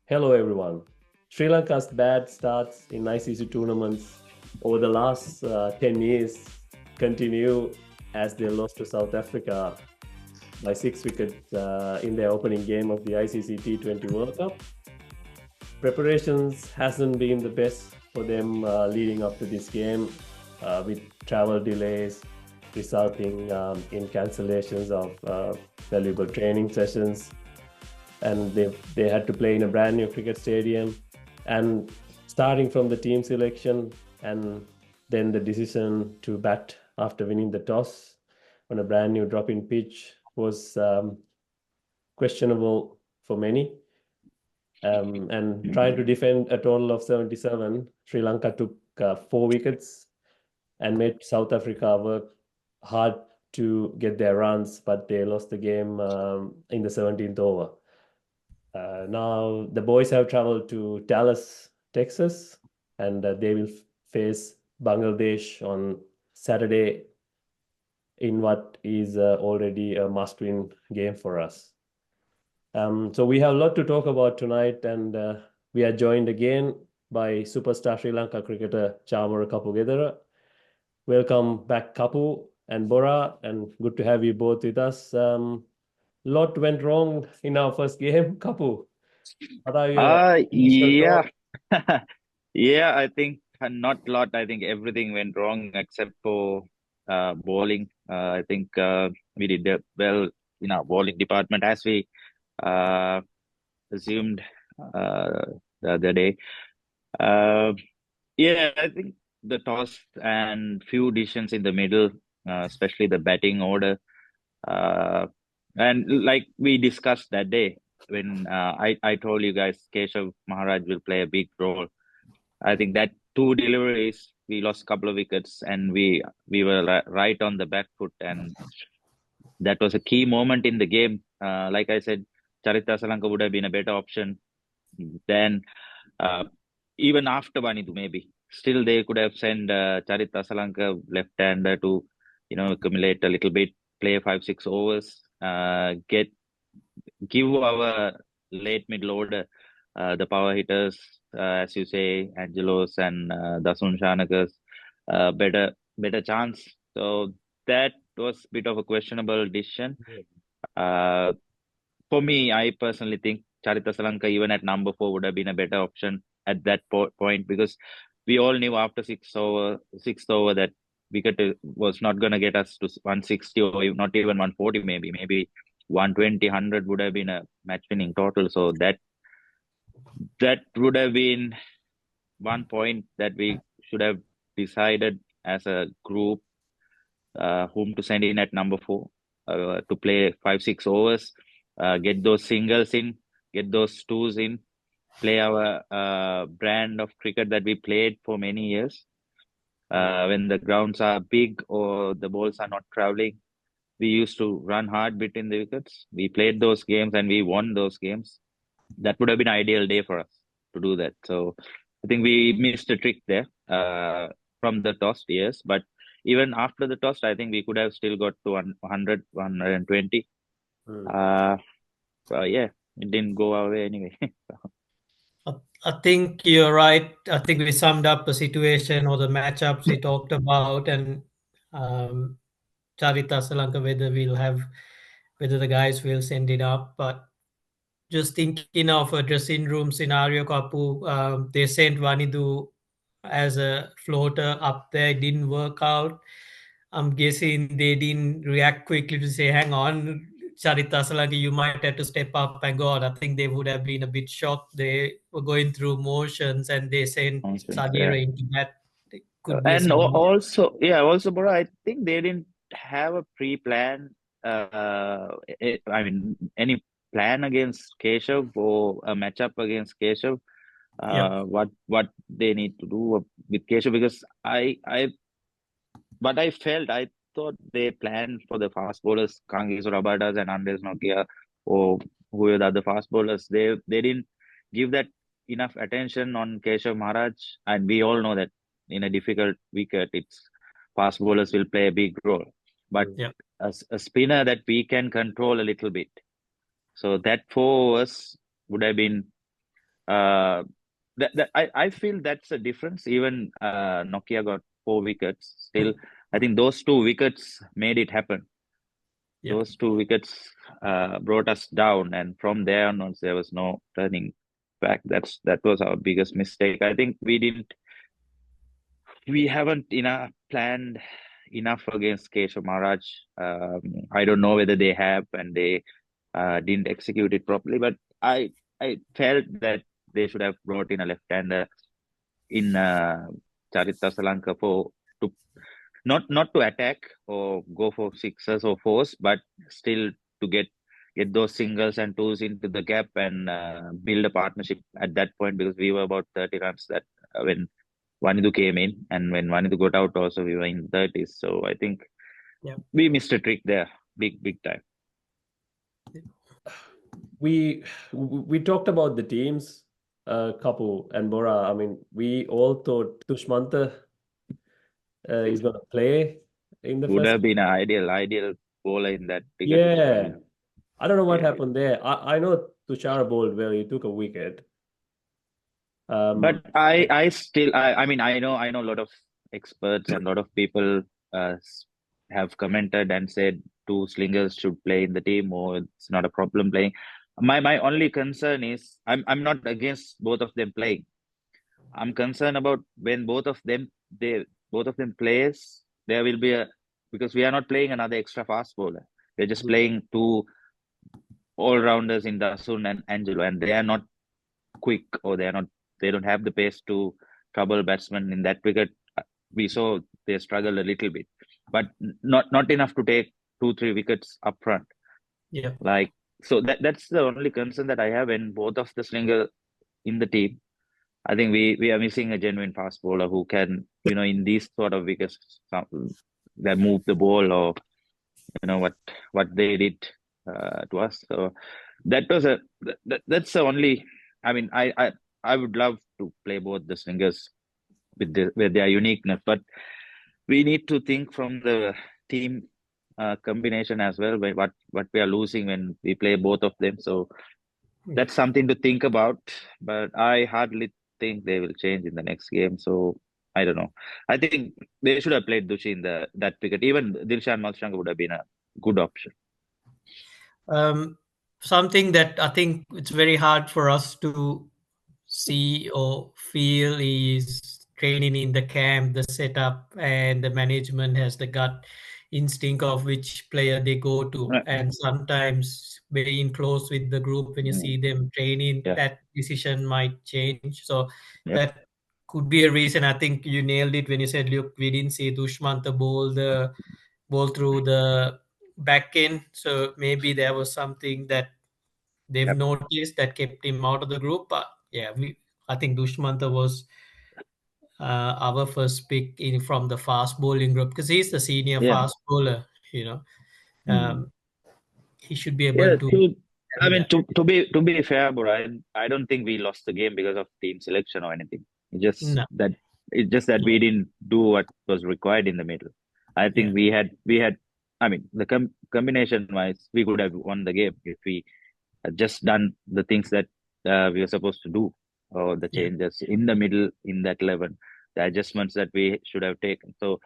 Hello everyone. Sri Lanka's bad starts in ICC tournaments over the last 10 years continue as they lost to South Africa by 6 wickets in their opening game of the ICC T20 World Cup. Preparations hasn't been the best for them leading up to this game with travel delays resulting in cancellations of valuable training sessions, and they had to play in a brand new cricket stadium, and starting from the team selection and then the decision to bat after winning the toss on a brand new drop-in pitch was questionable for many. And trying to defend a total of 77, Sri Lanka took 4 wickets and made South Africa work hard to get their runs, but they lost the game in the 17th over. Now the boys have traveled to Dallas, Texas, and they will face Bangladesh on Saturday in what is already a must-win game for us. So we have a lot to talk about tonight, and we are joined again by superstar Sri Lanka cricketer Chamara Kapugedara. Welcome back, Kapu and Bora, and good to have you both with us. Lot went wrong in our first game. Kapu, what are your initial Yeah. thoughts? Yeah, I think not a lot. I think everything went wrong except for bowling. I think we did well in our bowling department as we uh, assumed uh, the other day. Uh, yeah, I think the toss and few decisions in the middle, especially the batting order. Uh, and like we discussed that day when I told you guys Keshav Maharaj will play a big role. I think that two deliveries, we lost a couple of wickets and we were right on the back foot, and that was a key moment in the game. Like I said, Charita Salanka would have been a better option than uh, even after Vanidu maybe. Still, they could have sent Charita Salanka left-hander to, accumulate a little bit, play 5-6 overs, give our late middle order, the power hitters, as you say, Angelos and Dasun Shanakas, better chance. So that was a bit of a questionable decision. Uh, for me, I personally think Charita Salanka, even at number 4, would have been a better option at that point, because we all knew after sixth over that wicket was not going to get us to 160 or not even 140, maybe 120, 100 would have been a match winning total. So that would have been one point that we should have decided as a group whom to send in at number 4 to play 5-6 overs, get those singles in, get those twos in, play our brand of cricket that we played for many years. When the grounds are big or the balls are not traveling, we used to run hard between the wickets. We played those games and we won those games. That would have been an ideal day for us to do that. So I think we missed a trick there from the toss, yes. But even after the toss, I think we could have still got to 100, 120. Hmm. Yeah, it didn't go our way anyway. I think you're right. I think we summed up the situation or the matchups we talked about, and um, Charita Salanka, whether the guys will send it up. But just thinking of a dressing room scenario, Kapu, they sent Vanidu as a floater up there. It didn't work out. I'm guessing they didn't react quickly to say, hang on, Charita Salagi, you might have to step up and go on. I think they would have been a bit shocked. They were going through motions and they sent Nonsense, yeah. Sadira into that. It could be a And scenario. also, bro, I think they didn't have a pre-plan. I mean, any plan against Keshav or a matchup against Keshav. Yep. What they need to do with Keshav, because I thought they planned for the fast bowlers, Kangis Rabadas and Andres Nokia, or who were the other fast bowlers. They didn't give that enough attention on Keshav Maharaj, and we all know that in a difficult wicket, it's fast bowlers will play a big role. But Yep. a spinner that we can control a little bit. So that 4 overs would have been I feel that's a difference. Even Nokia got 4 wickets. Still, I think those 2 wickets made it happen. Yeah. Those 2 wickets brought us down, and from there onwards, there was no turning back. That was our biggest mistake. I think we haven't planned enough against Keshav Maharaj. I don't know whether they have and they didn't execute it properly, but I felt that they should have brought in a left-hander in Charita Sri Lanka to not to attack or go for sixes or fours, but still to get those singles and twos into the gap and build a partnership at that point, because we were about 30 runs that when Vanidu came in, and when Vanidu got out also we were in 30s. So I think we missed a trick there, big time. We talked about the teams, Kapu and Bora. I mean, we all thought Dushmantha is going to play in the Would first. have been an ideal bowler in that cricket. Yeah. I don't know what happened there. I know Tushara bowled well. He took a wicket. But I still, I mean, I know a lot of experts and a lot of people have commented and said 2 slingers should play in the team, or it's not a problem playing. My only concern is I'm not against both of them playing. I'm concerned about when both of them plays, there will be because we are not playing another extra fast bowler. We're just playing 2 all-rounders in Dasun and Angelo, and they are not quick, or they don't have the pace to trouble batsmen in that wicket. We saw they struggled a little bit, but not enough to take 2-3 wickets up front. Yeah. Like, so that's the only concern that I have when both of the slinger in the team. I think we are missing a genuine fast bowler who can, in these sort of wickets, that move the ball, or what they did to us. So that's the only. I mean, I would love to play both the slingers with their uniqueness, but we need to think from the team combination as well. What we are losing when we play both of them. So that's something to think about. But I hardly think they will change in the next game. So I don't know. I think they should have played Dushi in that wicket. Even Dilshan Malshanka would have been a good option. Something that I think it's very hard for us to see or feel is training in the camp, the setup, and the management has the gut instinct of which player they go to. Right. And sometimes being close with the group, when you see them training, that decision might change. So that could be a reason. I think you nailed it when you said, look, we didn't see Dushmantha ball through the back end. So maybe there was something that they've noticed that kept him out of the group. But yeah, I think Dushmantha was our first pick in from the fast bowling group, because he's the senior fast bowler. He should be able to. I mean, to be fair, bro, I don't think we lost the game because of team selection or anything. It's just that we didn't do what was required in the middle. I think we had. I mean, the combination wise, we could have won the game if we had just done the things that we were supposed to do, or the changes in the middle in that 11, the adjustments that we should have taken. So,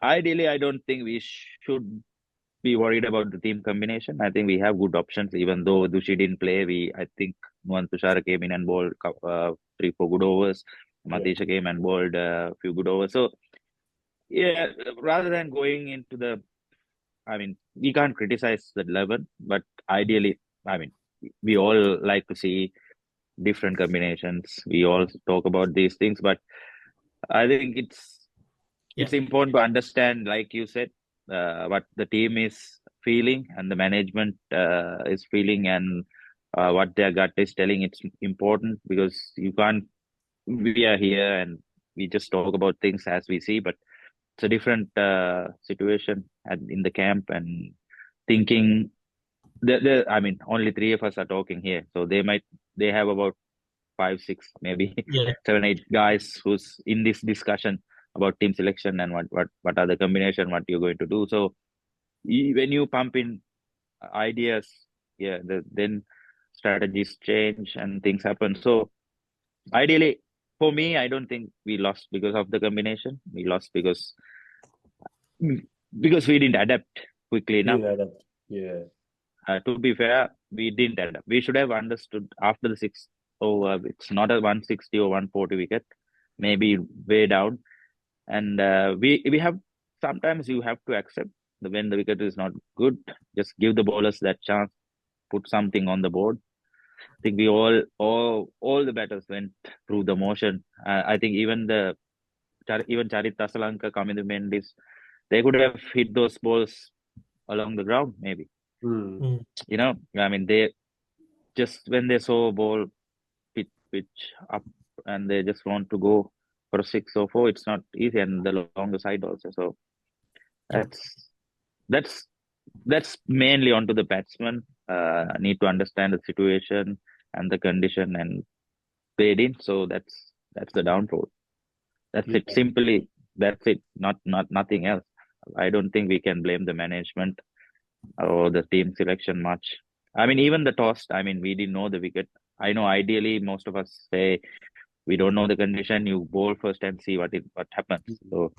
ideally, I don't think we should be worried about the team combination. I think we have good options, even though Dushi didn't play. I think Nuwan Tushara came in and bowled 3-4 good overs. Matisha came and bowled a few good overs. So, rather than going into I mean, we can't criticize the 11, but ideally, I mean, we all like to see different combinations. We all talk about these things, but I think it's important to understand, like you said, what the team is feeling and the management is feeling, and what their gut is telling. It's important because we are here and we just talk about things as we see, but it's a different situation in the camp, and thinking I mean, only 3 of us are talking here, so they have about 5, 6, maybe 7, 8 guys who's in this discussion about team selection and what are the combination, what you're going to do. So when you pump in ideas, then strategies change and things happen. So ideally, for me, I don't think we lost because of the combination. We lost because we didn't adapt quickly enough. Yeah. To be fair, we didn't adapt. We should have understood after the sixth over. It's not a 160 or 140 wicket, maybe way down. And we have sometimes you have to accept when the wicket is not good, just give the bowlers that chance, put something on the board. I think we all the batters went through the motion. I think even Charita Salanka, Kamindu Mendis, they could have hit those balls along the ground, maybe. Mm. You know, I mean, they just when they saw a ball pitch up and they just want to go for a 6 or 4, it's not easy, and the longer side also. So Yeah. that's mainly onto the batsman. Need to understand the situation and the condition and play it in. So that's the downfall. That's Yeah. it. Simply, that's it. Not nothing else. I don't think we can blame the management or the team selection much. I mean, even the toss. I mean, we didn't know the wicket. I know ideally most of us say we don't know the condition. You bowl first and see what happens. So,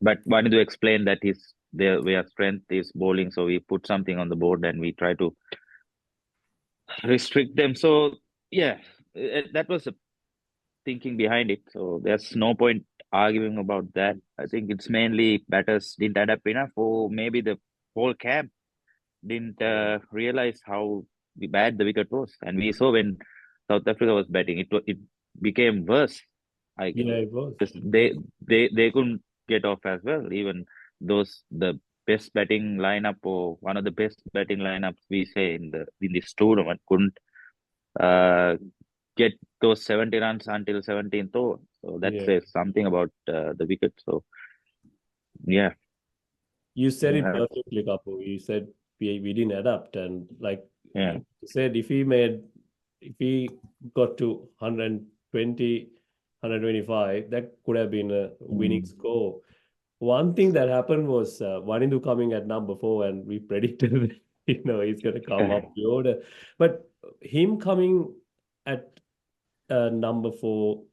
but wanted to explain that their strength is bowling. So we put something on the board and we try to restrict them. So yeah, that was the thinking behind it. So there's no point arguing about that. I think it's mainly batters didn't adapt enough, or maybe the whole camp didn't realize how bad the wicket was. And we saw when South Africa was batting, it became worse. I guess Yeah, it was. they couldn't get off as well. Even the best batting lineup or one of the best batting lineups we say in this tournament couldn't get those 70 runs until 17th over. So that Yeah. says something about the wicket. So yeah. You said it Yeah. perfectly, Kapu. You said we didn't adapt, and like Yeah. you said, if we got to 120, 125, that could have been a winning score. One thing that happened was Wanindu coming at number 4, and we predicted, he's going to come up the order. But him coming at number 4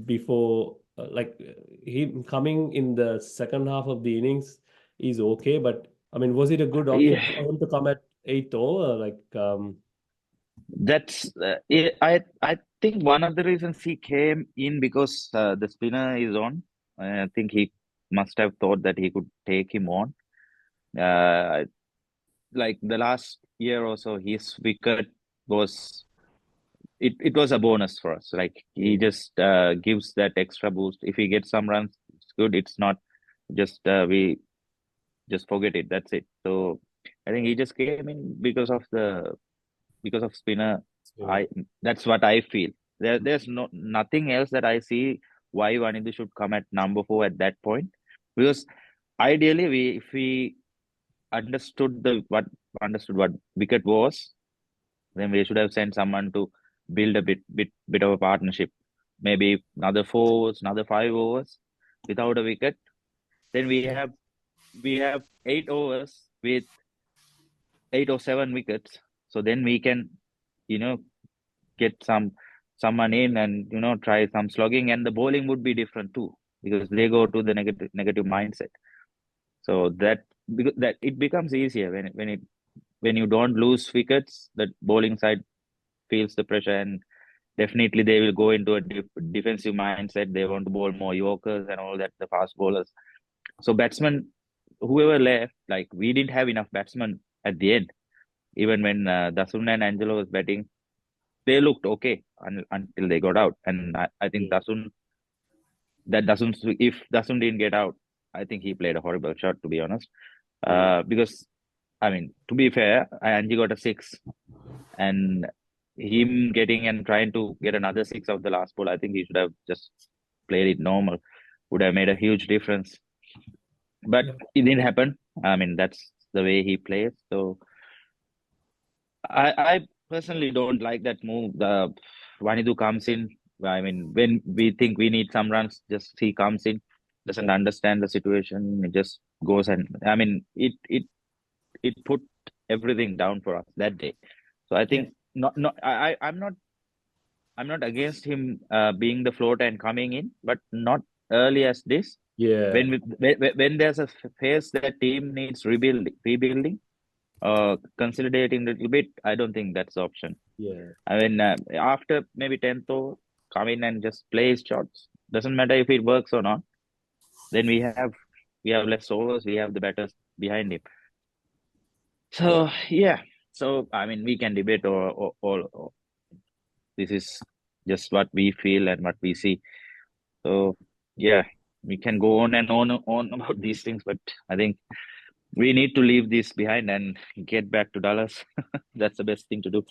before, him coming in the second half of the innings is okay. But I mean, was it a good option Yeah. for him to come at 8th over? That's I think one of the reasons he came in because the spinner is on. I think he must have thought that he could take him on. Like the last year or so, his wicket was it was a bonus for us. Like he just gives that extra boost. If he gets some runs, it's good. It's not just we just forget it. That's it. So I think he just came in because of spinner. Yeah. That's what I feel. There's nothing else that I see why Vanidhi should come at number 4 at that point. Because ideally, if we understood what wicket was, then we should have sent someone to build a bit of a partnership. Maybe another 4 overs, another 5 overs without a wicket. Then we have 8 overs with 8 or 7 wickets. So then we can, get someone in and try some slogging, and the bowling would be different too because they go to the negative mindset. So because that it becomes easier when you don't lose wickets, the bowling side feels the pressure, and definitely they will go into a defensive mindset. They want to bowl more yorkers and all that, the fast bowlers. So batsmen, whoever left, like we didn't have enough batsmen at the end. Even when Dasun and Angelo was batting, they looked okay until they got out. And I think Yeah. If Dasun didn't get out, I think he played a horrible shot, to be honest. Because, I mean, to be fair, Angie got a 6, and him getting and trying to get another 6 of the last ball, I think he should have just played it normal. Would have made a huge difference. But it didn't happen. I mean, that's the way he plays. So I personally don't like that move. The Vanidu comes in. I mean, when we think we need some runs, just he comes in, doesn't understand the situation. It just goes, and I mean, it put everything down for us that day. So I think I'm not I'm not against him being the floater and coming in, but not early as this. Yeah. When there's a phase that team needs rebuilding, consolidating a little bit, I don't think that's the option. Yeah. I mean, after maybe 10th over, come in and just play his shots. Doesn't matter if it works or not. Then we have less overs. We have the batters behind him. So yeah. So I mean, we can debate or this is just what we feel and what we see. So yeah, we can go on and on about these things, but I think we need to leave this behind and get back to Dallas. That's the best thing to do.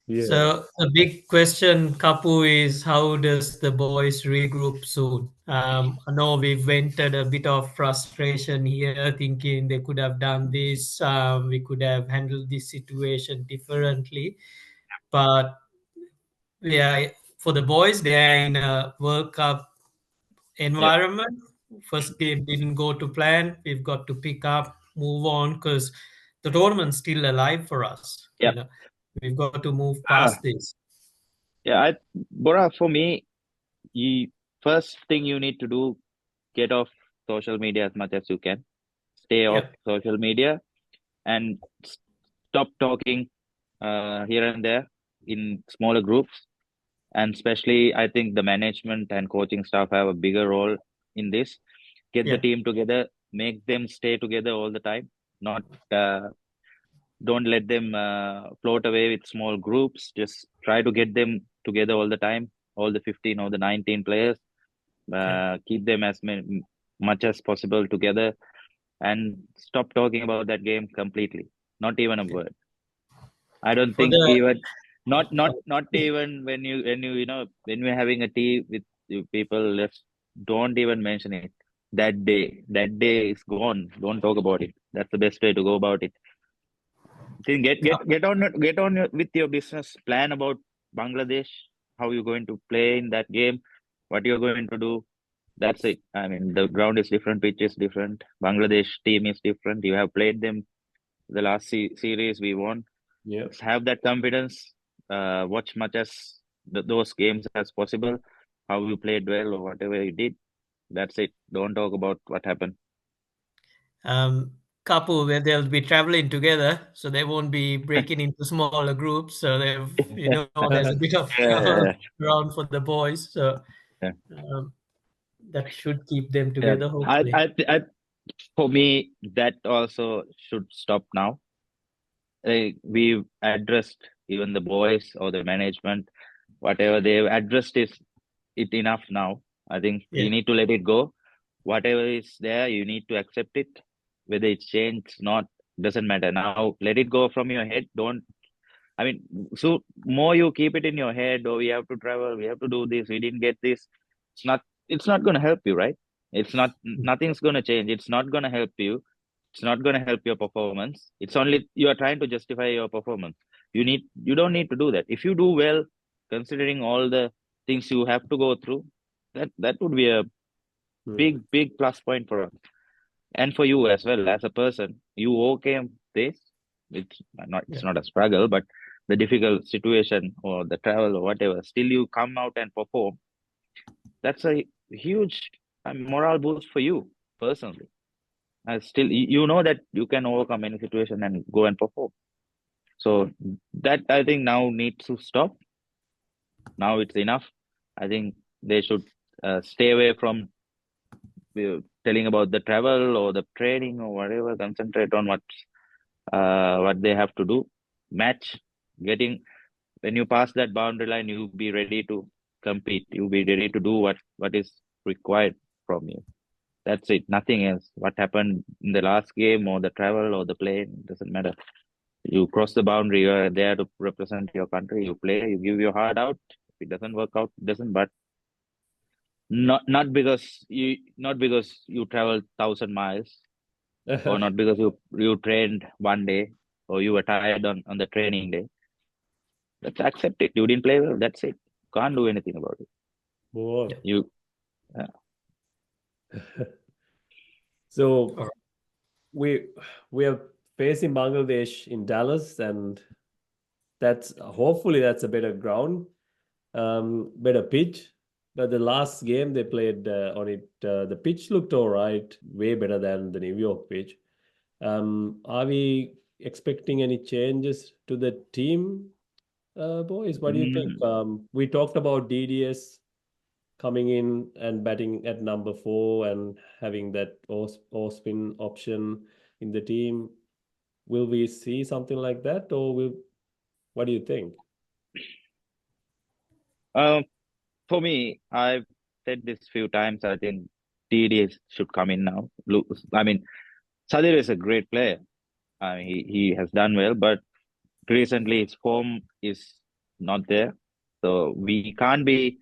Yeah. So the big question, Kapu, is how does the boys regroup soon? I know we've vented a bit of frustration here, thinking they could have done this, we could have handled this situation differently. But yeah, for the boys, they're in a World Cup environment. First game didn't go to plan. We've got to pick up, move on, because the tournament's still alive for us. Yep. We've got to move past this. Yeah, Bora, for me, first thing you need to do, get off social media as much as you can. Stay off social media and stop talking here and there in smaller groups. And especially, I think the management and coaching staff have a bigger role in this. Get the team together, make them stay together all the time. Not don't let them float away with small groups. Just try to get them together all the time, all the 15 or the 19 players. Keep them as much as possible together, and stop talking about that game completely. Not even a word. I don't think even not even when you're having a tea with people, just don't even mention it. That day is gone. Don't talk about it. That's the best way to go about it. Then get on with your business. Plan about Bangladesh, how you're going to play in that game, what you're going to do. That's it. I mean, the ground is different, pitch is different. Bangladesh team is different. You have played them the last series we won. Yeah. Have that confidence. Watch much as those games as possible. How you played well or whatever you did. That's it. Don't talk about what happened. Couple where they'll be traveling together, so they won't be breaking into smaller groups. So they've, there's a bit of travel around for the boys. So that should keep them together. Hopefully, for me, that also should stop now. We've addressed, even the boys or the management, whatever they've addressed it enough now. I think you need to let it go. Whatever is there, you need to accept it. Whether it's changed, not, doesn't matter. Now let it go from your head. So more you keep it in your head, we have to travel, we have to do this, we didn't get this. It's not gonna help you, right? Nothing's gonna change. It's not gonna help you. It's not gonna help your performance. It's only you are trying to justify your performance. You don't need to do that. If you do well, considering all the things you have to go through, that would be a big plus point for us. And for you as well, as a person, you overcame this. It's not a struggle, but the difficult situation or the travel or whatever, still you come out and perform. That's a huge moral boost for you personally. Still, you know that you can overcome any situation and go and perform. So that, I think, now needs to stop. Now it's enough. I think they should stay away from telling about the travel or the training or whatever. Concentrate on what they have to do. Match, when you pass that boundary line, you be ready to compete. You be ready to do what is required from you. That's it. Nothing else. What happened in the last game or the travel or the plane, doesn't matter. You cross the boundary, you are there to represent your country. You play, you give your heart out. If it doesn't work out, it doesn't. But not because you traveled 1,000 miles, or not because you trained one day or you were tired on the training day. Let's accept it. You didn't play well. That's it. Can't do anything about it. Wow. So we are facing Bangladesh in Dallas, and hopefully that's a better ground. better pitch. But the last game they played on it, the pitch looked all right, way better than the New York pitch. Are we expecting any changes to the team, boys? What do you think? We talked about DDS coming in and batting at number 4 and having that or spin option in the team. Will we see something like that, or what do you think? For me, I've said this few times. I think DDS should come in now. Look, I mean, Sadir is a great player. I mean, he has done well, but recently his form is not there. So we can't be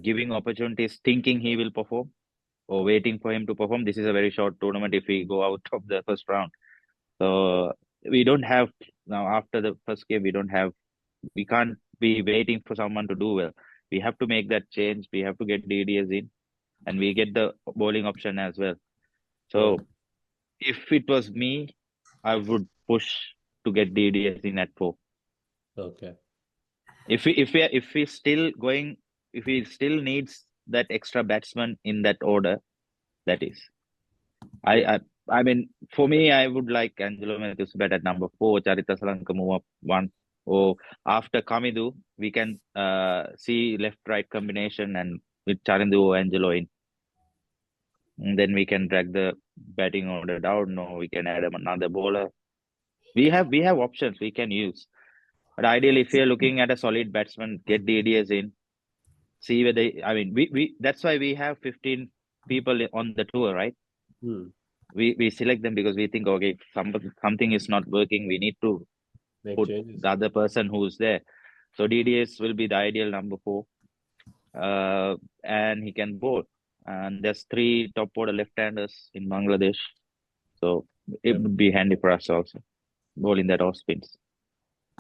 giving opportunities thinking he will perform or waiting for him to perform. This is a very short tournament if we go out of the first round. So we don't have now after the first game, we can't be waiting for someone to do well. We have to make that change. We have to get DDS in and we get the bowling option as well. So if it was me, I would push to get DDS in at 4. Okay. If we still needs that extra batsman in that order, that is. I mean, for me, I would like Angelo Matthews bat at number 4, Charita Salanka move up 1. Or after Kamidu, we can see left-right combination and with Charindu or Angelo in. And then we can drag the batting order down, or we can add another bowler. We have options we can use. But ideally, if you're looking at a solid batsman, get DDS in. See whether we that's why we have 15 people on the tour, right? We select them because we think, okay, something is not working. We need to put the other person who's there. So DDS will be the ideal number 4, and he can bowl. And there's 3 top order left-handers in Bangladesh, so it would be handy for us also bowling that off spins.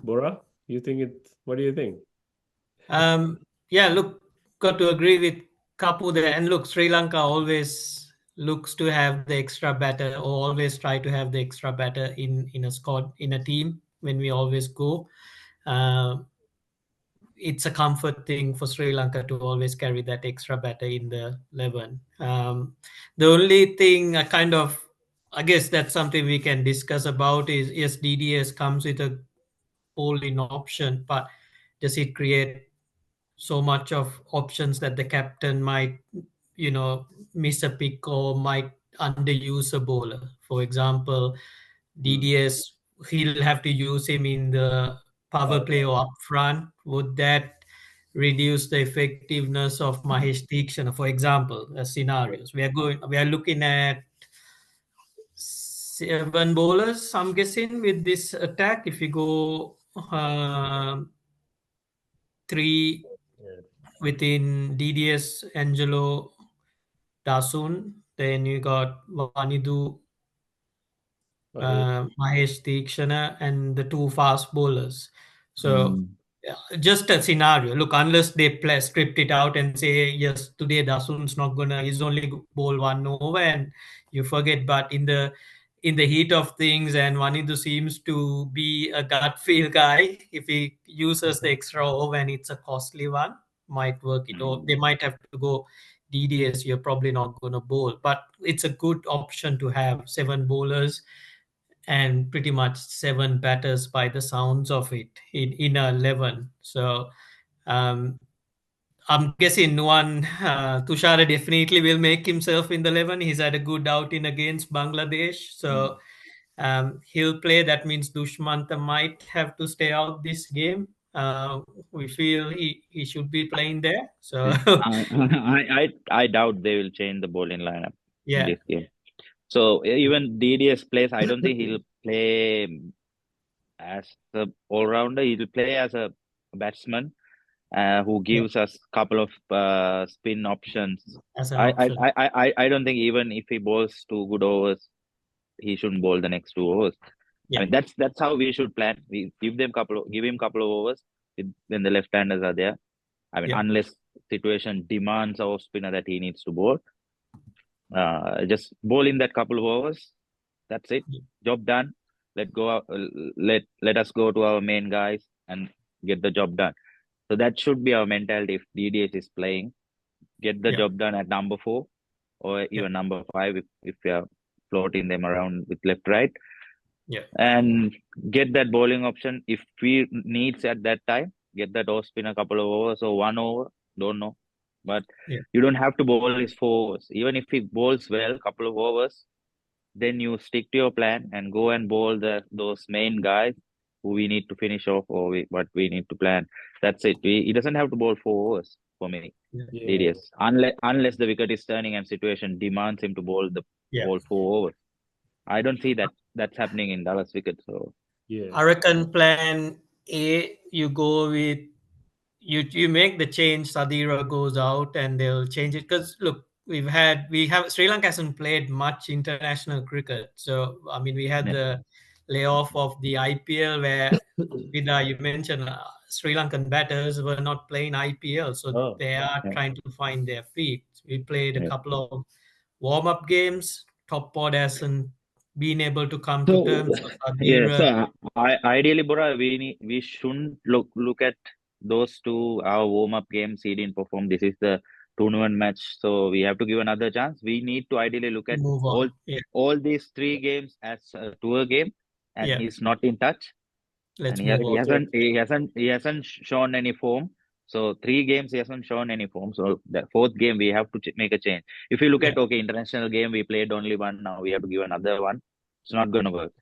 Bora, what do you think? Yeah, look, got to agree with Kapu there. And look, Sri Lanka always looks to have the extra batter, or always try to have the extra batter in a squad, in a team when we always go. It's a comfort thing for Sri Lanka to always carry that extra batter in the 11. The only thing I guess that's something we can discuss about is, yes, DDS comes with a bowling option, but does it create so much of options that the captain might, miss a pick or might underuse a bowler? For example, DDS, he'll have to use him in the power play or up front. Would that reduce the effectiveness of Mahesh Theekshana, for example, as scenarios? We are looking at 7 bowlers, I'm guessing, with this attack. If you go 3 within DDS, Angelo, Dasun, then you got Vanidu, Mahesh Theekshana, and the 2 fast bowlers. So just a scenario. Look, unless they script it out and say, yes, today Dasun's he's only bowl 1 over and you forget. But in the heat of things, and Vanidu seems to be a gut feel guy, if he uses the extra over and it's a costly one, might work it. Or they might have to go DDS, you're probably not going to bowl. But it's a good option to have 7 bowlers and pretty much 7 batters by the sounds of it in a 11. So I'm guessing Tushara definitely will make himself in the 11. He's had a good outing against Bangladesh. So he'll play. That means Dushmantha might have to stay out this game. We feel he should be playing there. So I doubt they will change the bowling lineup in this game. So even DDS plays, I don't think he'll play as an all-rounder. He'll play as a batsman who gives us a couple of spin options. As an option. I don't think even if he bowls 2 good overs, he shouldn't bowl the next 2 overs. I mean, that's how we should plan. We give him couple of overs when the left-handers are there. I mean, unless situation demands our spinner that he needs to bowl. Just bowl in that couple of overs. That's it. Job done. Let us go to our main guys and get the job done. So that should be our mentality if DDS is playing. Get the job done at number 4 or even number 5 if we are floating them around with left, right. Yeah. And get that bowling option if we needs at that time. Get that off spin a couple of overs or 1 over, don't know. But you don't have to bowl his 4 overs. Even if he bowls well, couple of overs, then you stick to your plan and go and bowl those main guys who we need to finish off or what we need to plan. That's it. He doesn't have to bowl 4 overs for me. DDS. Unless the wicket is turning and situation demands him to bowl 4 overs. I don't see that's happening in Dallas wicket. So I reckon plan A, you go with you make the change. Sadira goes out and they'll change it because look, we have Sri Lanka hasn't played much international cricket. So I mean, we had the layoff of the IPL where Vida, you mentioned Sri Lankan batters were not playing IPL, so they are trying to find their feet. We played a couple of warm-up games. Top pod hasn't been able to come to terms. So Sadira, so ideally, Bora, we shouldn't look at those two our warm-up games. He didn't perform. This is the tournament match, so we have to give another chance. We need to ideally look at move on. all these 3 games as a tour game, and he's not in touch. Let's And move on. he hasn't shown any form. So 3 games he hasn't shown any form. So the 4th game we have to make a change. If you look at international game, we played only 1. Now we have to give another one. It's not going to work.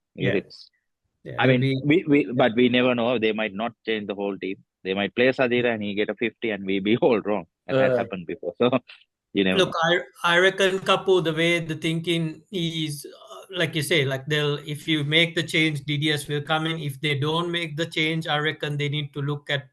I mean, but we never know. They might not change the whole team. They might play Sadira and he get a 50 and we be all wrong. And that's happened before. So you never look, know. I reckon Kapu, the way the thinking is, like you say, like if you make the change, DDS will come in. If they don't make the change, I reckon they need to look at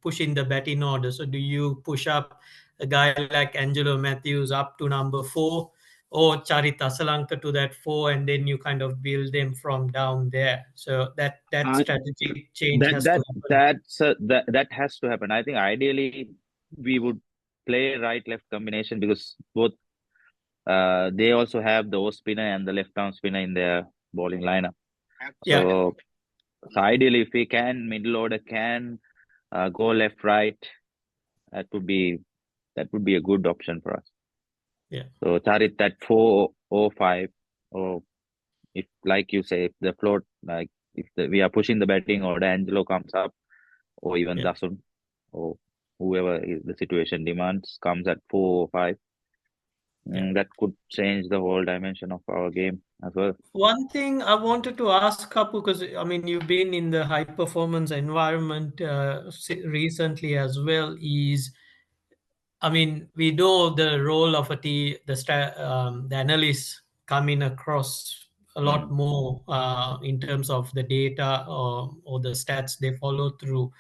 pushing the batting order. So do you push up a guy like Angelo Matthews up to number 4 or Charita Salanka to that 4 and then you kind of build them from down there. So that strategic change has to happen. That has to happen. I think ideally we would play right-left combination because both they also have the off spinner and the left-arm spinner in their bowling lineup. So ideally, if we can, middle order can go left, right, that would be a good option for us. So Charit that 4 or 5, or if like you say, if the float like if we are pushing the batting order, Angelo comes up, or even Dasun, or whoever the situation demands comes at 4 or 5. That could change the whole dimension of our game as well. One thing I wanted to ask, Kapu, because I mean you've been in the high performance environment recently as well. Is I mean we know the role of the analysts coming across a lot more in terms of the data or the stats they follow through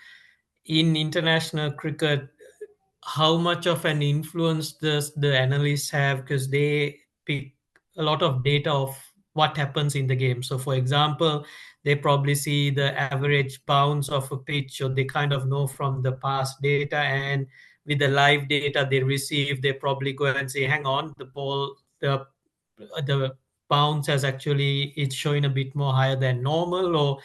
in international cricket. How much of an influence does the analysts have because they pick a lot of data of what happens in the game? So for example, they probably see the average bounce of a pitch, or they kind of know from the past data, and with the live data they receive, they probably go and say, hang on, the ball, the bounce has actually, it's showing a bit more higher than normal, or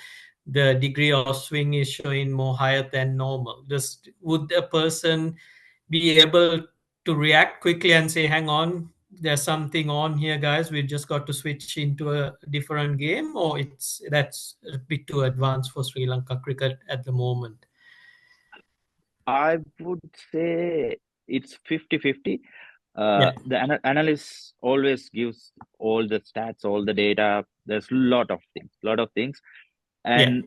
the degree of swing is showing more higher than normal. Just would a person be able to react quickly and say, hang on, there's something on here, guys, we just got to switch into a different game, or that's a bit too advanced for Sri Lanka cricket at the moment? I would say it's 50-50. The analyst always gives all the stats, all the data. There's a lot of things, and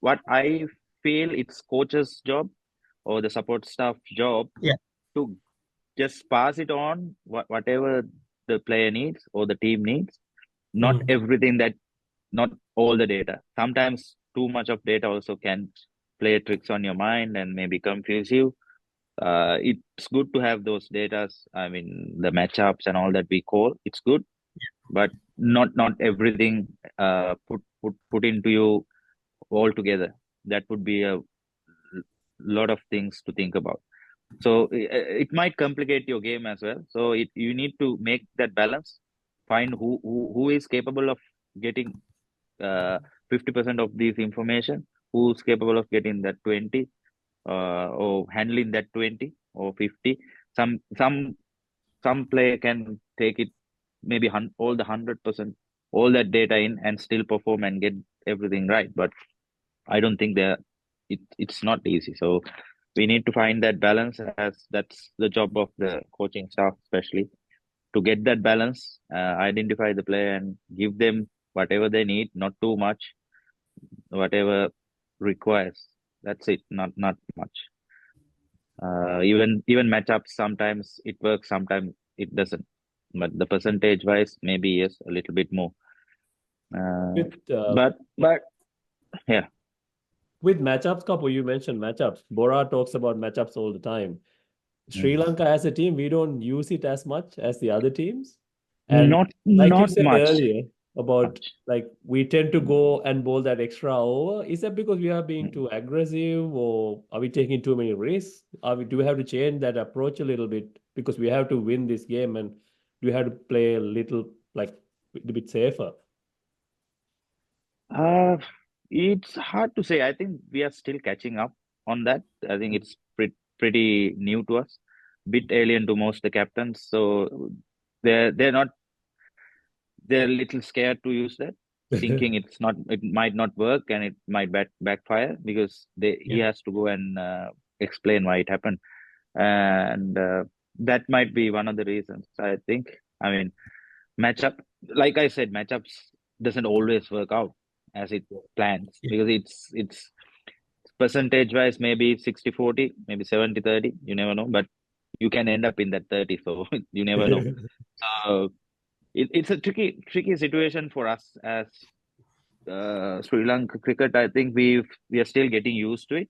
what I feel it's coach's job or the support staff job to just pass it on whatever the player needs or the team needs. Not all the data. Sometimes too much of data also can play tricks on your mind and maybe confuse you. It's good to have those data. I mean, the matchups and all that we call, it's good, but not everything put into you all together. That would be a lot of things to think about. So it might complicate your game as well. So you need to make that balance. Find who is capable of getting 50% of this information, who's capable of getting that 20 or handling that 20 or 50. Some player can take it maybe all the 100%, all that data in and still perform and get everything right. But I don't think it's not easy. So we need to find that balance, as that's the job of the coaching staff, especially to get that balance, identify the player and give them whatever they need, not too much, whatever requires. That's it, not much. Even matchups, sometimes it works, sometimes it doesn't. But the percentage wise, maybe yes, a little bit more. With But yeah. with matchups, Kapu, you mentioned matchups. Bora talks about matchups all the time. Sri Lanka as a team, we don't use it as much as the other teams. And Not like you not said much. earlier about like we tend to go and bowl that extra over. Is that because we are being too aggressive, or are we taking too many risks? Do we have to change that approach a little bit because we have to win this game, and do we have to play a little bit safer? It's hard to say. I think we are still catching up on that. I think it's pretty new to us, bit alien to most the captains. So they're not they're a little scared to use that, thinking it might not work and it might backfire, because he has to go and explain why it happened, and that might be one of the reasons. I think. I mean, matchup, like I said, matchups doesn't always work out as it plans, because it's percentage wise maybe 60-40, maybe 70-30, you never know, but you can end up in that 30, so you never know. So it's a tricky situation for us as Sri Lanka cricket. I think we are still getting used to it,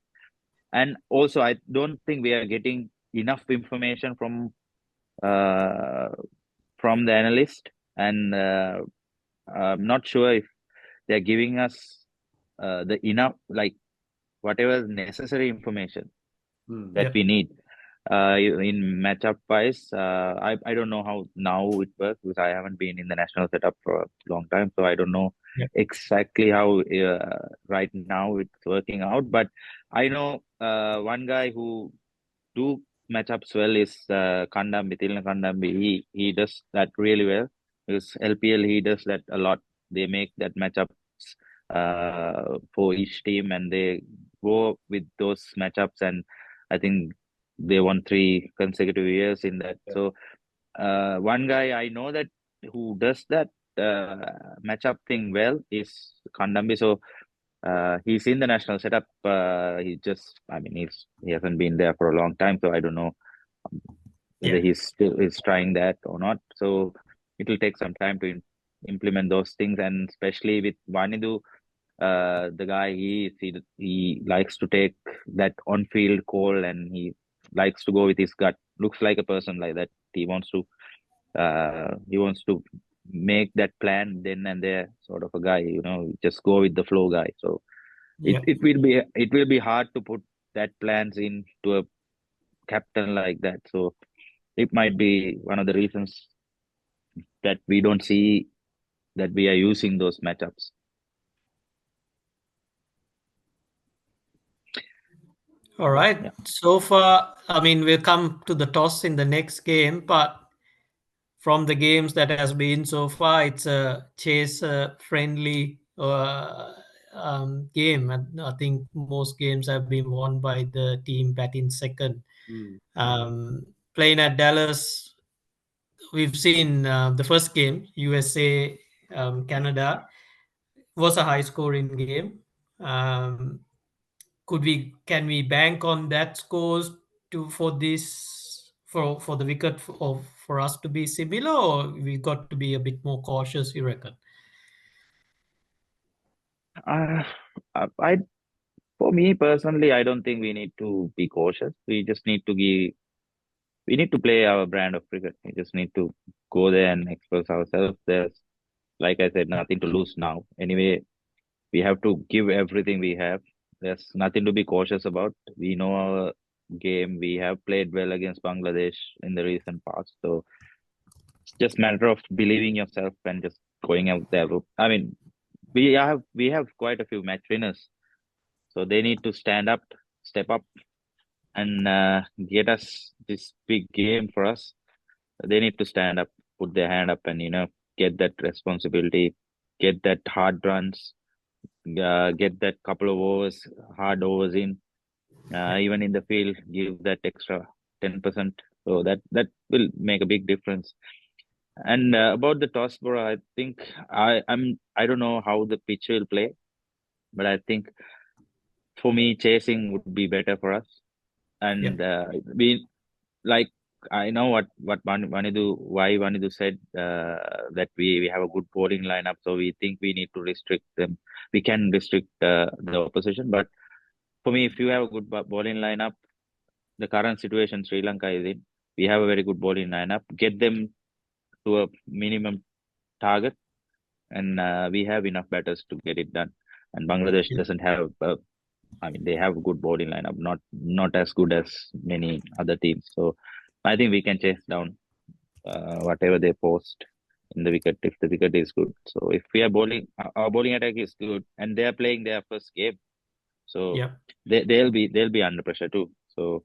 and also I don't think we are getting enough information from the analyst, and I'm not sure if they're giving us the enough, like whatever necessary information that we need in matchup wise. I don't know how now it works, because I haven't been in the national setup for a long time, so I don't know exactly how right now it's working out. But I know one guy who do matchups well is Kandambi, Tilna Kandambi. He does that really well, because LPL he does that a lot. They make that matchups for each team, and they go with those matchups, and I think they won 3 consecutive years in that. So one guy I know that who does that matchup thing well is Kandambi. So he's in the national setup. He hasn't been there for a long time, so I don't know whether he's still is trying that or not. So it will take some time to implement those things, and especially with Vanidu, the guy he likes to take that on-field call, and he likes to go with his gut. Looks like a person like that. He wants to make that plan then and there, sort of a guy, just go with the flow guy. So it will be hard to put that plans into a captain like that. So it might be one of the reasons that we don't see that we are using those matchups. All right. So far, I mean, we'll come to the toss in the next game, but from the games that has been so far, it's a chase friendly game. And I think most games have been won by the team batting second. Playing at Dallas, we've seen the first game, USA Canada, was a high scoring game. Can we bank on that scores for the wicket for us to be similar, or we got to be a bit more cautious, you reckon? I For me personally, I don't think we need to be cautious. We just need to play our brand of cricket. We just need to go there and express ourselves. There's, like I said, nothing to lose now. Anyway, we have to give everything we have. There's nothing to be cautious about. We know our game. We have played well against Bangladesh in the recent past. So it's just a matter of believing yourself and just going out there. I mean, we have quite a few match winners. So they need to stand up, step up, and get us this big game for us. They need to stand up, put their hand up, and get that responsibility, get that hard runs, get that couple of overs, hard overs in. Even in the field, give that extra 10%. So that will make a big difference. And about the toss, bro, I think I don't know how the pitch will play, but I think for me chasing would be better for us. And we like I know what why Vanidu said that we have a good bowling lineup, so we think we need to restrict them. We can restrict the opposition, but for me, if you have a good bowling lineup, the current situation Sri Lanka is in, we have a very good bowling lineup. Get them to a minimum target, and we have enough batters to get it done. And Bangladesh doesn't have. I mean, they have a good bowling lineup, not as good as many other teams. So I think we can chase down whatever they post in the wicket if the wicket is good. So if we are bowling, our bowling attack is good, and they are playing their first game, so they'll be under pressure too. So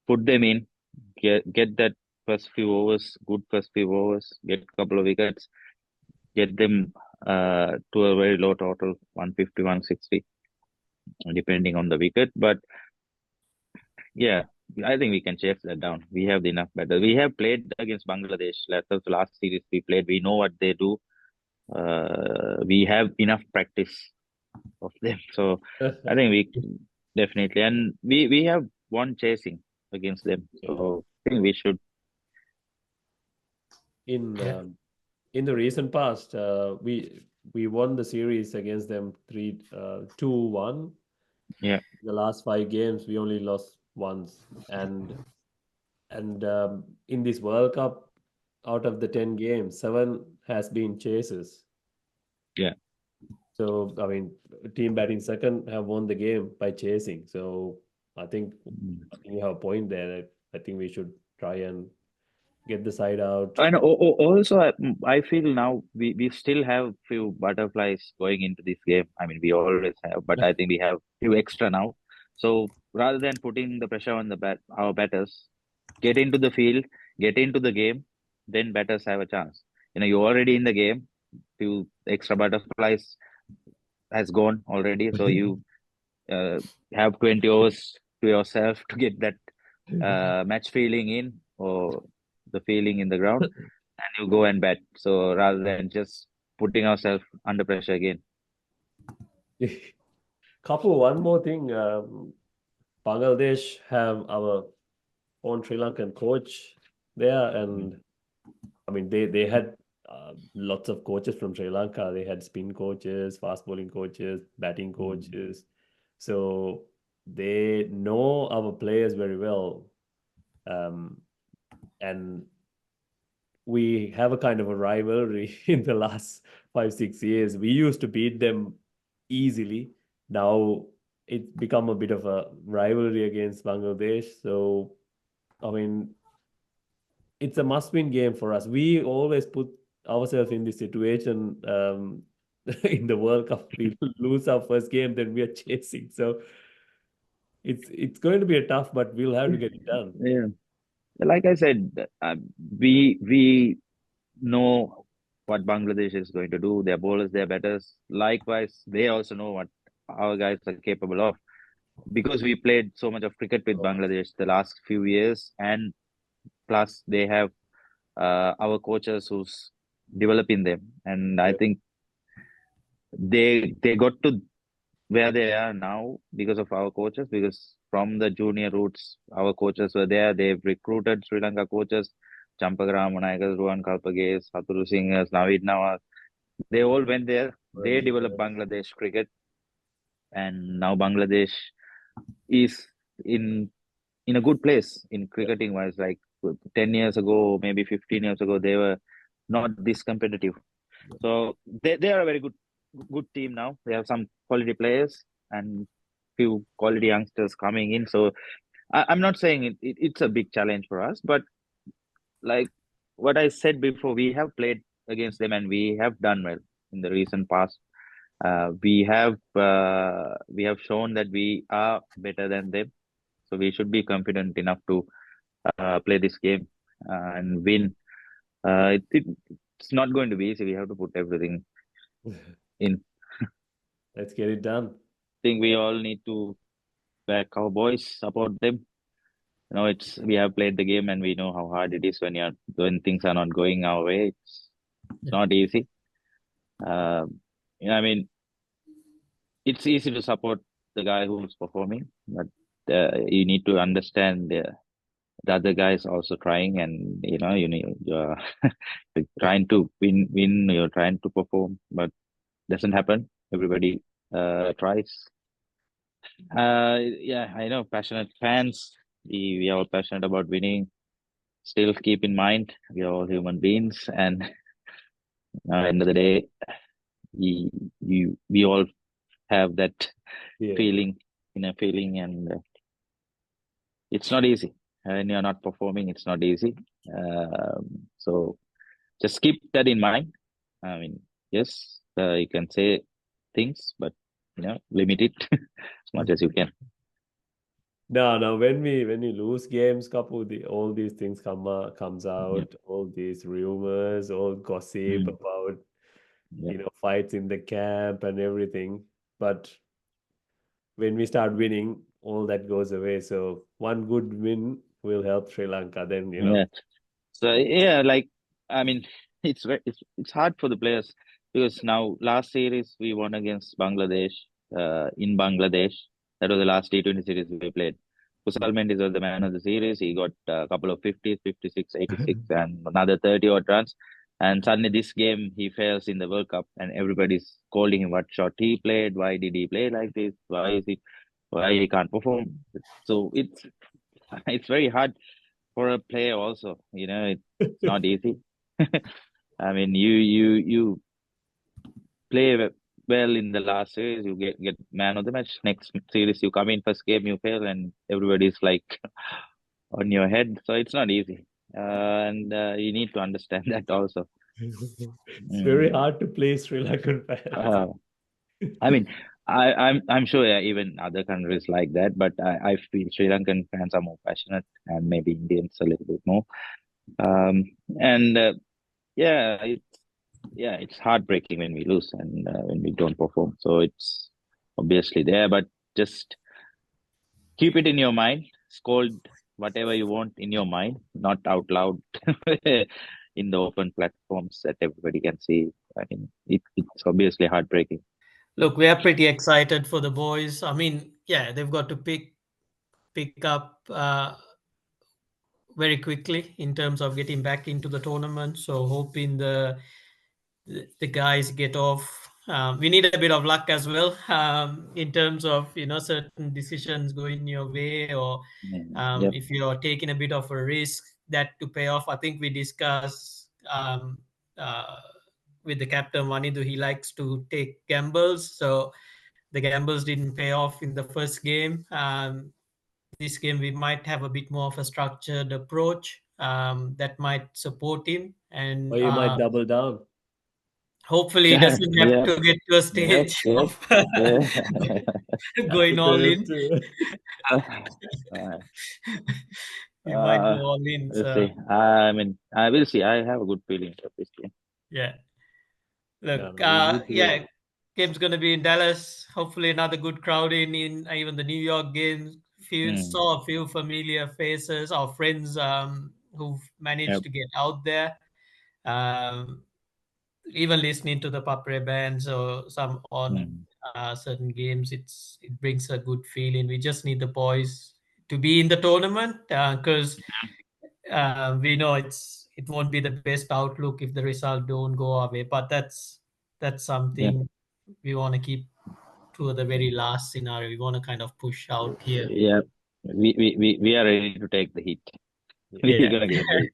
put them in, get that first few overs, good first few overs, get a couple of wickets, get them to a very low total, 150, 160, depending on the wicket. But yeah, I think we can chase that down. We have enough better. We have played against Bangladesh. Last series we played, we know what they do. We have enough practice of them. So I think we definitely, and we have won chasing against them. So I think we should. In the recent past, we won the series against them 2-1. Yeah. The last 5 games we only lost once, and in this World Cup, out of the 10 games, 7 has been chases. Yeah. So I mean, team batting second have won the game by chasing. So I think you have a point there. I think we should try and get the side out. And also, I feel now we still have few butterflies going into this game. I mean, we always have, but I think we have few extra now. So rather than putting the pressure on our batters, get into the field, get into the game, then batters have a chance. You're already in the game. Few extra butterflies has gone already, so you have 20 overs to yourself to get that match feeling in, or the feeling in the ground, and you go and bat. So rather than just putting ourselves under pressure again. Couple, one more thing. Bangladesh have our own Sri Lankan coach there, and I mean they had lots of coaches from Sri Lanka. They had spin coaches, fast bowling coaches, batting coaches. So they know our players very well. And we have a kind of a rivalry in the last 5-6 years. We used to beat them easily. Now it's become a bit of a rivalry against Bangladesh. So, I mean, it's a must-win game for us. We always put ourselves in this situation in the World Cup. We lose our first game, then we are chasing. So it's going to be a tough, but we'll have to get it done. Yeah, like I said, we know what Bangladesh is going to do. Their bowlers, their batters. Likewise, they also know what our guys are capable of, because we played so much of cricket with Bangladesh the last few years, and plus they have our coaches who's developing them, and I think they got to where they are now because of our coaches. Because from the junior roots, our coaches were there. They've recruited Sri Lanka coaches, Champagara Manayakas, Ruwan Kalpage, Saturu Singhas, Navid Nawaz. They all went there. They developed Bangladesh cricket, and now Bangladesh is in a good place in cricketing wise. Like 10 years ago, maybe 15 years ago, they were not this competitive. So they are a very good team now. They have some quality players and few quality youngsters coming in. So I'm not saying it's a big challenge for us, but like what I said before, we have played against them and we have done well in the recent past. We have shown that we are better than them, so we should be confident enough to play this game and win. It's not going to be easy. We have to put everything in. Let's get it done. I think we all need to back our boys, support them. We have played the game and we know how hard it is when things are not going our way. It's not easy. I mean, it's easy to support the guy who's performing, but you need to understand the other guys also trying, and you're trying to win, you're trying to perform, but doesn't happen. Everybody tries. Yeah, I know, passionate fans. We are all passionate about winning. Still keep in mind, we are all human beings, and at the end of the day, we all have that feeling, and it's not easy. When you're not performing, it's not easy. So just keep that in mind. I mean, yes, you can say things, but limit it as much as you can. No. When we lose games, all these things comes out. All these rumors, all gossip about fights in the camp and everything. But when we start winning, all that goes away. So one good win will help Sri Lanka. Then Yeah. So I mean, it's hard for the players, because now last series we won against Bangladesh in Bangladesh. That was the last T20 series we played. Kusal Mendes was the man of the series. He got a couple of 50s, 56, 86, and another 30 odd runs. And suddenly this game he fails in the World Cup, and everybody's calling him what shot he played. Why did he play like this? Why he can't perform? So it's very hard for a player also. It's not easy. I mean, you play well in the last series, you get man of the match. Next series, you come in, first game you fail, and everybody's like on your head. So it's not easy, and you need to understand that also. It's very hard to play Sri Lankan fans. I mean, I'm sure even other countries like that, but I feel Sri Lankan fans are more passionate, and maybe Indians a little bit more. It's heartbreaking when we lose and when we don't perform. So it's obviously there, but just keep it in your mind. Scold whatever you want in your mind, not out loud in the open platforms that everybody can see. I mean, it's obviously heartbreaking. Look, we are pretty excited for the boys. I mean, yeah, they've got to pick up very quickly in terms of getting back into the tournament. So hoping the guys get off. We need a bit of luck as well in terms of certain decisions going your way, or if you're taking a bit of a risk, that to pay off. I think we discussed with the captain Manidu, he likes to take gambles. So the gambles didn't pay off in the first game. This game we might have a bit more of a structured approach that might support him, and or you might double down. Hopefully he doesn't have to get to a stage of going all in. He might go all in. We'll see. I mean, I will see. I have a good feeling of this game. Yeah. Look, game's going to be in Dallas. Hopefully another good crowd in even the New York games. Saw a few familiar faces, our friends who've managed to get out there. Even listening to the Papre bands or some on certain games, it brings a good feeling. We just need the boys to be in the tournament, because we know it won't be the best outlook if the result don't go our way. But that's something we want to keep to the very last scenario. We want to kind of push out here. Yeah, we are ready to take the heat. We're gonna get the heat.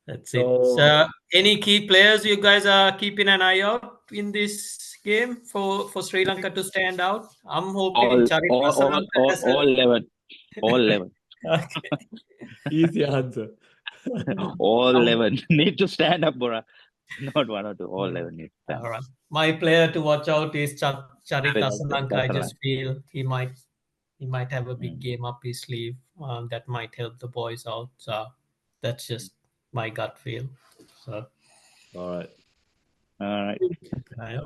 That's it. So, any key players you guys are keeping an eye out in this game for Sri Lanka to stand out? I'm hoping all 11. All 11. Okay. Easy answer. All 11 need to stand up, Bora. not 1 or 2, all 11 need All right. stands. My player to watch out is Charita David, Sri Lanka. I just feel he might have a big Mm. game up his sleeve that might help the boys out. So that's just my gut feel. So All right. All right.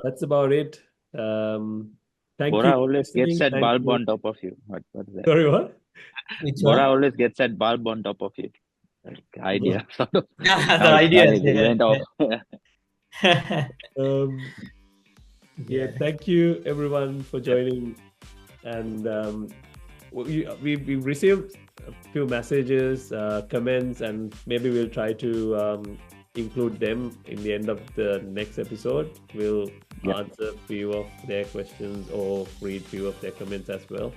That's about it. Thank you Bora for always gets listening. that Thank bulb you. on top of you. What's that? Sorry, what? which Bora one? always gets that bulb on top of you. Like idea sort of. Yeah, the Now it's idea is starting. It went off. there. Yeah, thank you everyone for joining. And we received a few messages, comments, and maybe we'll try to include them in the end of the next episode. We'll answer a few of their questions or read a few of their comments as well.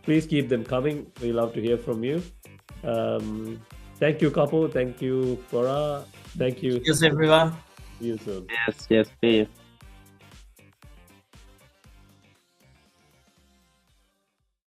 Please keep them coming. We love to hear from you. Thank you, Kapu. Thank you, Bora. Thank you. Cheers, everyone. See you soon. Yes, see you.